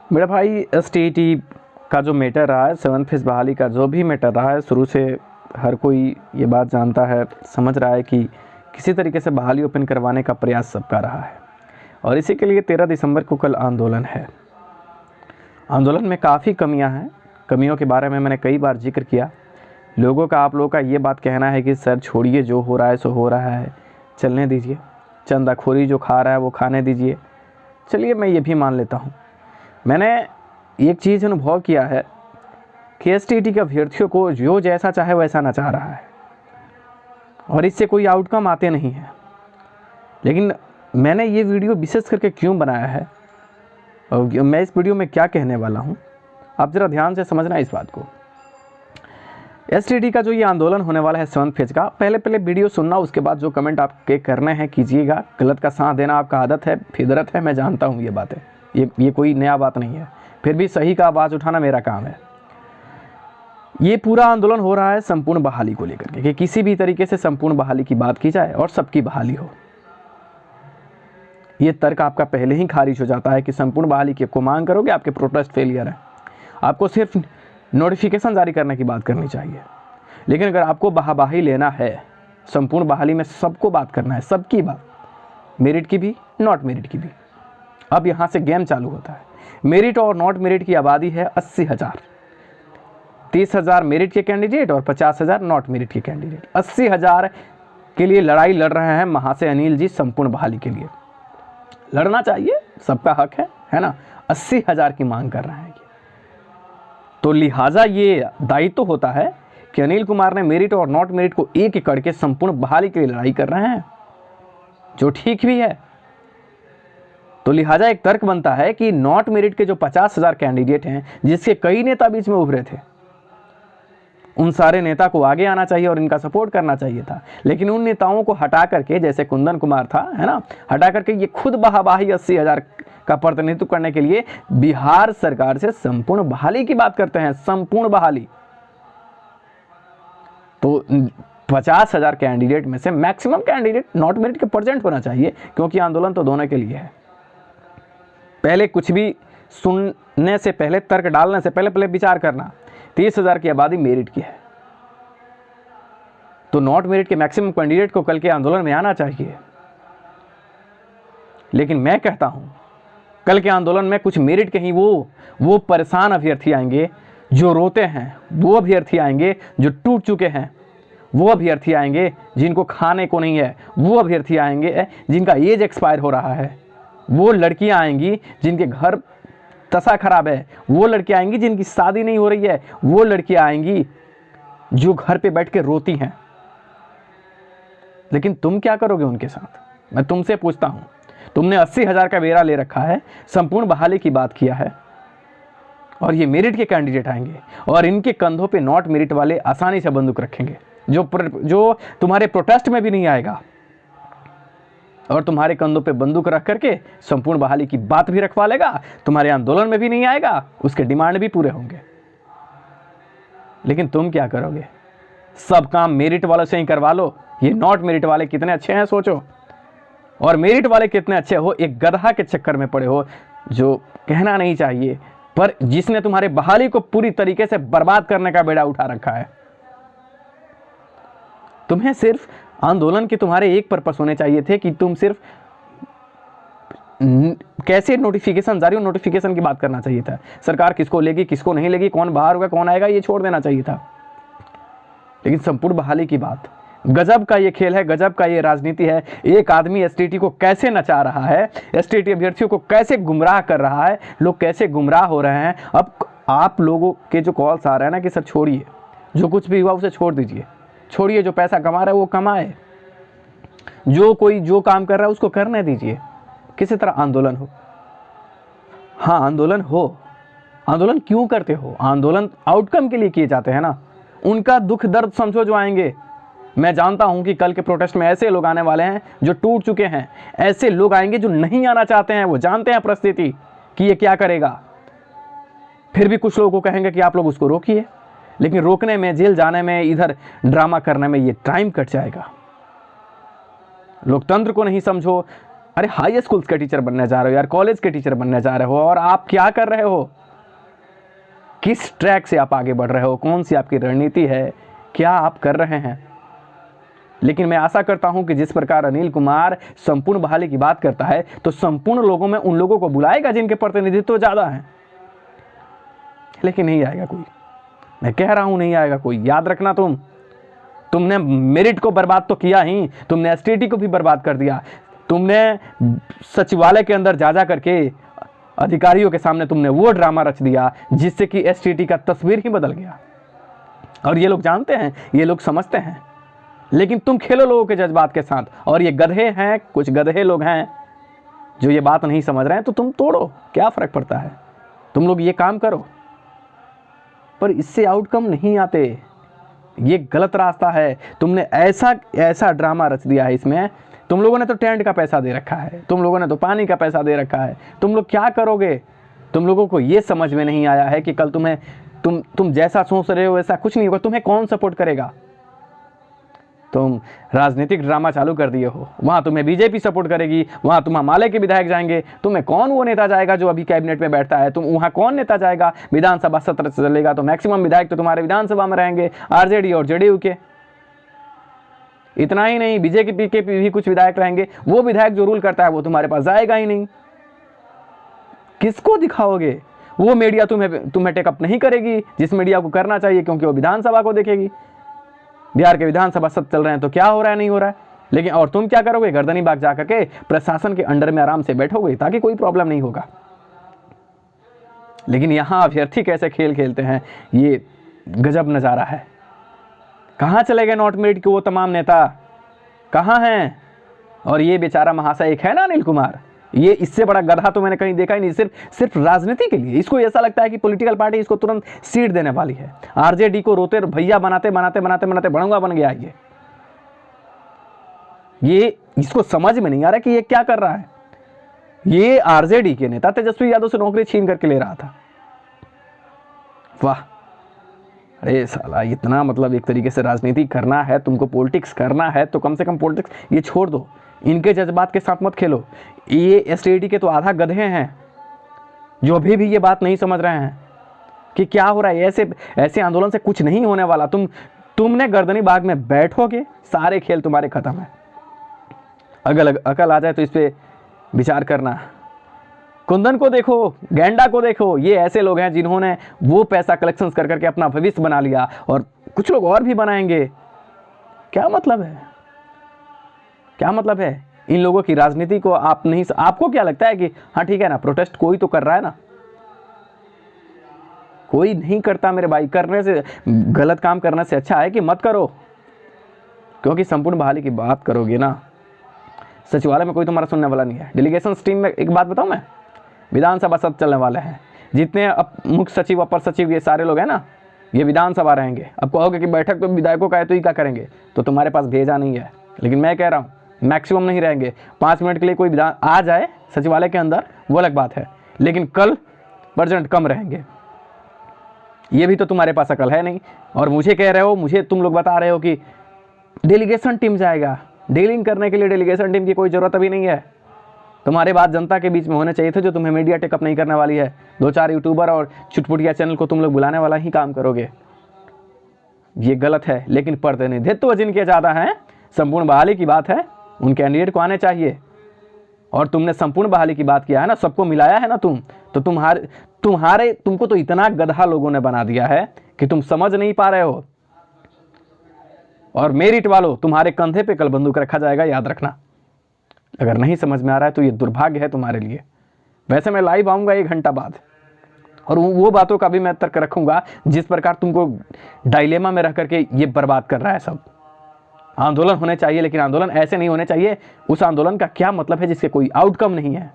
मेरा भाई एसटीईटी का जो मैटर रहा है, 7th फेज़ बहाली का जो भी मैटर रहा है, शुरू से हर कोई ये बात जानता है, समझ रहा है कि किसी तरीके से बहाली ओपन करवाने का प्रयास सबका रहा है। और इसी के लिए 13 दिसंबर को कल आंदोलन है। आंदोलन में काफ़ी कमियां हैं। कमियों के बारे में मैंने कई बार जिक्र किया। लोगों का, आप लोगों का ये बात कहना है कि सर छोड़िए, जो हो रहा है सो हो रहा है, चलने दीजिए, चंदाखोरी जो खा रहा है वो खाने दीजिए। चलिए, मैं ये भी मान लेता हूँ। मैंने एक चीज़ अनुभव किया है कि एसटीईटी के अभ्यर्थियों को जो जैसा चाहे वैसा नचा रहा है और इससे कोई आउटकम आते नहीं है। लेकिन मैंने ये वीडियो विशेष करके क्यों बनाया है और मैं इस वीडियो में क्या कहने वाला हूँ, आप ज़रा ध्यान से समझना इस बात को। एसटीईटी का जो ये आंदोलन होने वाला है 7th फेज का, पहले वीडियो सुनना, उसके बाद जो कमेंट आपके करने हैं कीजिएगा। गलत का साथ देना आपका आदत है, फितरत है, मैं जानता हूँ ये बातें, ये कोई नया बात नहीं है। फिर भी सही का आवाज़ उठाना मेरा काम है। ये पूरा आंदोलन हो रहा है संपूर्ण बहाली को लेकर के, कि किसी भी तरीके से संपूर्ण बहाली की बात की जाए और सबकी बहाली हो। ये तर्क आपका पहले ही खारिज हो जाता है कि संपूर्ण बहाली की आपको मांग करोगे, आपके प्रोटेस्ट फेलियर है। आपको सिर्फ नोटिफिकेशन जारी करने की बात करनी चाहिए। लेकिन अगर आपको बहाबाही लेना है, संपूर्ण बहाली में सबको बात करना है, सबकी बात, मेरिट की भी, नॉट मेरिट की भी। अब यहाँ से गेम चालू होता है। मेरिट और नॉट मेरिट की आबादी है 80,000। 30,000 मेरिट के कैंडिडेट और 50,000 नॉट मेरिट के कैंडिडेट। 80,000 के लिए लड़ाई लड़ रहे हैं महाशय अनिल जी संपूर्ण बहाली के लिए। लड़ना चाहिए, सबका हक है ना। 80,000 की मांग कर रहे हैं। तो लिहाजा ये दायित्व तो होता है कि अनिल कुमार ने मेरिट और नॉट मेरिट को एक एक करके संपूर्ण बहाली के लिए लड़ाई कर रहे हैं, जो ठीक भी है। तो लिहाजा एक तर्क बनता है कि नॉट मेरिट के जो 50,000 कैंडिडेट हैं, जिसके कई नेता बीच में उभरे थे, उन सारे नेता को आगे आना चाहिए और इनका सपोर्ट करना चाहिए था। लेकिन उन नेताओं को हटा करके, जैसे कुंदन कुमार था, है ना, हटा करके ये खुद बहाबाही 80,000 का प्रतिनिधित्व करने के लिए बिहार सरकार से संपूर्ण बहाली की बात करते हैं। संपूर्ण बहाली तो 50,000 कैंडिडेट में से मैक्सिमम कैंडिडेट नॉट मेरिट के प्रेजेंट होना चाहिए, क्योंकि आंदोलन तो दोनों के लिए है। पहले कुछ भी सुनने से पहले, तर्क डालने से पहले विचार करना। 30,000 की आबादी मेरिट की है, तो नॉट मेरिट के मैक्सिमम कैंडिडेट को कल के आंदोलन में आना चाहिए। लेकिन मैं कहता हूं, कल के आंदोलन में कुछ मेरिट के ही वो परेशान अभ्यर्थी आएंगे, जो रोते हैं, वो अभ्यर्थी आएंगे, जो टूट चुके हैं, वो अभ्यर्थी आएंगे, जिनको खाने को नहीं है, वो अभ्यर्थी आएंगे, जिनका एज एक्सपायर हो रहा है, वो लड़कियां आएंगी जिनके घर दशा खराब है, वो लड़कियां आएंगी जिनकी शादी नहीं हो रही है, वो लड़कियां आएंगी जो घर पे बैठ के रोती हैं। लेकिन तुम क्या करोगे उनके साथ? मैं तुमसे पूछता हूं। तुमने 80,000 का बेरा ले रखा है, संपूर्ण बहाली की बात किया है, और ये मेरिट के कैंडिडेट आएंगे और इनके कंधों पे नॉट मेरिट वाले आसानी से बंदूक रखेंगे, जो तुम्हारे प्रोटेस्ट में भी नहीं आएगा, और तुम्हारे कंधों पे बंदूक रख करके संपूर्ण बहाली की बात भी रखवा लेगा, तुम्हारे आंदोलन में भी नहीं आएगा, उसके डिमांड भी पूरे होंगे। लेकिन तुम क्या करोगे? सब काम मेरिट वालों से ही करवा लो। ये नॉट मेरिट वाले कितने अच्छे हैं सोचो, और मेरिट वाले कितने अच्छे हो। एक गधा के चक्कर में पड़े हो, जो कहना नहीं चाहिए, पर जिसने तुम्हारे बहाली को पूरी तरीके से बर्बाद करने का बेड़ा उठा रखा है। तुम्हें सिर्फ आंदोलन के तुम्हारे एक पर्पस होने चाहिए थे कि तुम सिर्फ कैसे नोटिफिकेशन जारी हो, नोटिफिकेशन की बात करना चाहिए था। सरकार किसको लेगी, किसको नहीं लेगी, कौन बाहर होगा, कौन आएगा, ये छोड़ देना चाहिए था। लेकिन संपूर्ण बहाली की बात, गजब का ये खेल है, गजब का ये राजनीति है। एक आदमी एसटीईटी को कैसे नचा रहा है, एसटीईटी अभ्यर्थियों को कैसे गुमराह कर रहा है, लोग कैसे गुमराह हो रहे हैं। अब आप लोगों के जो कॉल्स आ रहे हैं ना कि सर छोड़िए, जो कुछ भी हुआ उसे छोड़ दीजिए, छोड़िए, जो पैसा कमा रहा है वो कमाए, जो कोई जो काम कर रहा है उसको करने दीजिए, किसी तरह आंदोलन हो। हाँ, आंदोलन हो। आंदोलन क्यों करते हो? आंदोलन आउटकम के लिए किए जाते हैं ना। उनका दुख दर्द समझो जो आएंगे। मैं जानता हूं कि कल के प्रोटेस्ट में ऐसे लोग आने वाले हैं जो टूट चुके हैं, ऐसे लोग आएंगे जो नहीं आना चाहते हैं, वो जानते हैं परिस्थिति कि ये क्या करेगा। फिर भी कुछ लोगों को कहेंगे कि आप लोग उसको रोकिए, लेकिन रोकने में, जेल जाने में, इधर ड्रामा करने में ये टाइम कट जाएगा। लोकतंत्र को नहीं समझो, अरे हाई स्कूल्स के टीचर बनने जा रहे हो यार, कॉलेज के टीचर बनने जा रहे हो, और आप क्या कर रहे हो? किस ट्रैक से आप आगे बढ़ रहे हो? कौन सी आपकी रणनीति है? क्या आप कर रहे हैं? लेकिन मैं आशा करता हूं कि जिस प्रकार अनिल कुमार संपूर्ण बहाली की बात करता है, तो संपूर्ण लोगों में उन लोगों को बुलाएगा जिनके प्रतिनिधित्व ज्यादा है। लेकिन नहीं आएगा कोई, मैं कह रहा हूं नहीं आएगा कोई। याद रखना, तुमने मेरिट को बर्बाद तो किया ही, तुमने एसटीटी को भी बर्बाद कर दिया। तुमने सचिवालय के अंदर जा करके अधिकारियों के सामने तुमने वो ड्रामा रच दिया जिससे कि एसटीटी का तस्वीर ही बदल गया। और ये लोग जानते हैं, ये लोग समझते हैं, लेकिन तुम खेलो लोगों के जज्बात के साथ। और ये गधे हैं, कुछ गधे लोग हैं जो ये बात नहीं समझ रहे हैं, तो तुम तोड़ो, क्या फर्क पड़ता है? तुम लोग ये काम करो, पर इससे आउटकम नहीं आते। ये गलत रास्ता है। तुमने ऐसा ड्रामा रच दिया है इसमें। तुम लोगों ने तो टेंट का पैसा दे रखा है, तुम लोगों ने तो पानी का पैसा दे रखा है। तुम लोग क्या करोगे? तुम लोगों को ये समझ में नहीं आया है कि कल तुम जैसा सोच रहे हो वैसा कुछ नहीं होगा। तुम्हें कौन सपोर्ट करेगा? तुम राजनीतिक ड्रामा चालू कर दिए हो। वहां तुम्हें बीजेपी सपोर्ट करेगी, वहां तुम हिमालय के विधायक जाएंगे। तुम्हें कौन वो नेता जाएगा जो अभी कैबिनेट में बैठता है? तुम वहां कौन नेता जाएगा? विधानसभा सत्र चलेगा तो मैक्सिमम विधायक तो तुम्हारे विधानसभा में रहेंगे, आरजेडी और जेडीयू के। इतना ही नहीं, बीजेपी के भी कुछ विधायक रहेंगे। वो विधायक जो रूल करता है वो तुम्हारे पास जाएगा ही नहीं। किसको दिखाओगे? वो मीडिया तुम्हें टेकअप नहीं करेगी जिस मीडिया को करना चाहिए, क्योंकि वो विधानसभा को देखेगी। बिहार के विधानसभा सत्र चल रहे हैं तो क्या हो रहा है, नहीं हो रहा है। लेकिन और तुम क्या करोगे? गर्दनी बाग जाकर के प्रशासन के अंडर में आराम से बैठोगे ताकि कोई प्रॉब्लम नहीं होगा। लेकिन यहां अभ्यर्थी कैसे खेल खेलते हैं, ये गजब नजारा है। कहां चले गए नॉट मेरिट के वो तमाम नेता? कहां हैं? और ये बेचारा महाशय एक है ना अनिल कुमार, ये इससे बड़ा गधा तो मैंने कहीं देखा ही नहीं। सिर्फ राजनीति के लिए इसको ऐसा लगता है कि पॉलिटिकल पार्टी इसको तुरंत सीट देने वाली है। आरजेडी को रोते भैया बनाते बड़ूंगा बन गया ये इसको समझ में नहीं आ रहा कि ये क्या कर रहा है। ये आरजेडी के नेता तेजस्वी यादव से नौकरी छीन करके ले रहा था। वाह, अरे साला, इतना मतलब एक तरीके से राजनीति करना है तुमको, पॉलिटिक्स करना है तो कम से कम पॉलिटिक्स ये छोड़ दो, इनके जज्बात के साथ मत खेलो। ये एसटीटी के तो आधा गधे हैं जो अभी भी ये बात नहीं समझ रहे हैं कि क्या हो रहा है। ऐसे आंदोलन से कुछ नहीं होने वाला। तुमने गर्दनी बाग में बैठोगे, सारे खेल तुम्हारे खत्म है। अकल आ जाए तो इस पे विचार करना। कुंदन को देखो, गैंडा को देखो, ये ऐसे लोग हैं जिन्होंने वो पैसा कलेक्शन कर करके अपना भविष्य बना लिया, और कुछ लोग और भी बनाएंगे। क्या मतलब है? क्या मतलब है इन लोगों की राजनीति को? आपको क्या लगता है कि हाँ ठीक है ना, प्रोटेस्ट कोई तो कर रहा है ना? कोई नहीं करता मेरे भाई। करने से, गलत काम करने से अच्छा है कि मत करो, क्योंकि संपूर्ण बहाली की बात करोगे ना, सचिवालय में कोई तुम्हारा सुनने वाला नहीं है। डेलीगेशन टीम में एक बात बताऊं मैं, विधानसभा सत्र चलने वाले हैं, जितने अब मुख्य सचिव, अपर सचिव, ये सारे लोग हैं ना, ये विधानसभा रहेंगे। अब कहोगे कि बैठक तो विधायकों का है तो ही क्या करेंगे, तो तुम्हारे पास भेजा नहीं है। लेकिन मैं कह रहा हूँ मैक्सिमम नहीं रहेंगे। 5 मिनट के लिए कोई विधान आ जाए सचिवालय के अंदर वो अलग बात है, लेकिन कल परसेंट कम रहेंगे। ये भी तो तुम्हारे पास अकल है नहीं। और मुझे कह रहे हो, मुझे तुम लोग बता रहे हो कि डेलीगेशन टीम जाएगा। डीलिंग करने के लिए डेलीगेशन टीम की कोई ज़रूरत अभी नहीं है। तुम्हारे बात जनता के बीच में होने चाहिए थे, जो तुम्हें मीडिया टेकअप नहीं करने वाली है। 2-4 यूट्यूबर और चुटपुटिया चैनल को तुम लोग बुलाने वाला ही काम करोगे। ये गलत है। लेकिन प्रतिनिधित्व जिनके ज़्यादा हैं, संपूर्ण बहाली की बात है, उन कैंडिडेट को आने चाहिए। और तुमने संपूर्ण बहाली की बात किया है ना, सबको मिलाया है ना तो तुमको तो इतना गधा लोगों ने बना दिया है कि तुम समझ नहीं पा रहे हो। और मेरिट वालों, तुम्हारे कंधे पे कल बंदूक रखा जाएगा, याद रखना। अगर नहीं समझ में आ रहा है तो ये दुर्भाग्य है तुम्हारे लिए। वैसे मैं लाइव आऊँगा 1 घंटा बाद, और वो बातों का भी मैं तर्क रखूँगा जिस प्रकार तुमको डायलेमा में रह करके ये बर्बाद कर रहा है सब। आंदोलन होने चाहिए, लेकिन आंदोलन ऐसे नहीं होने चाहिए। उस आंदोलन का क्या मतलब है जिसके कोई आउटकम नहीं है।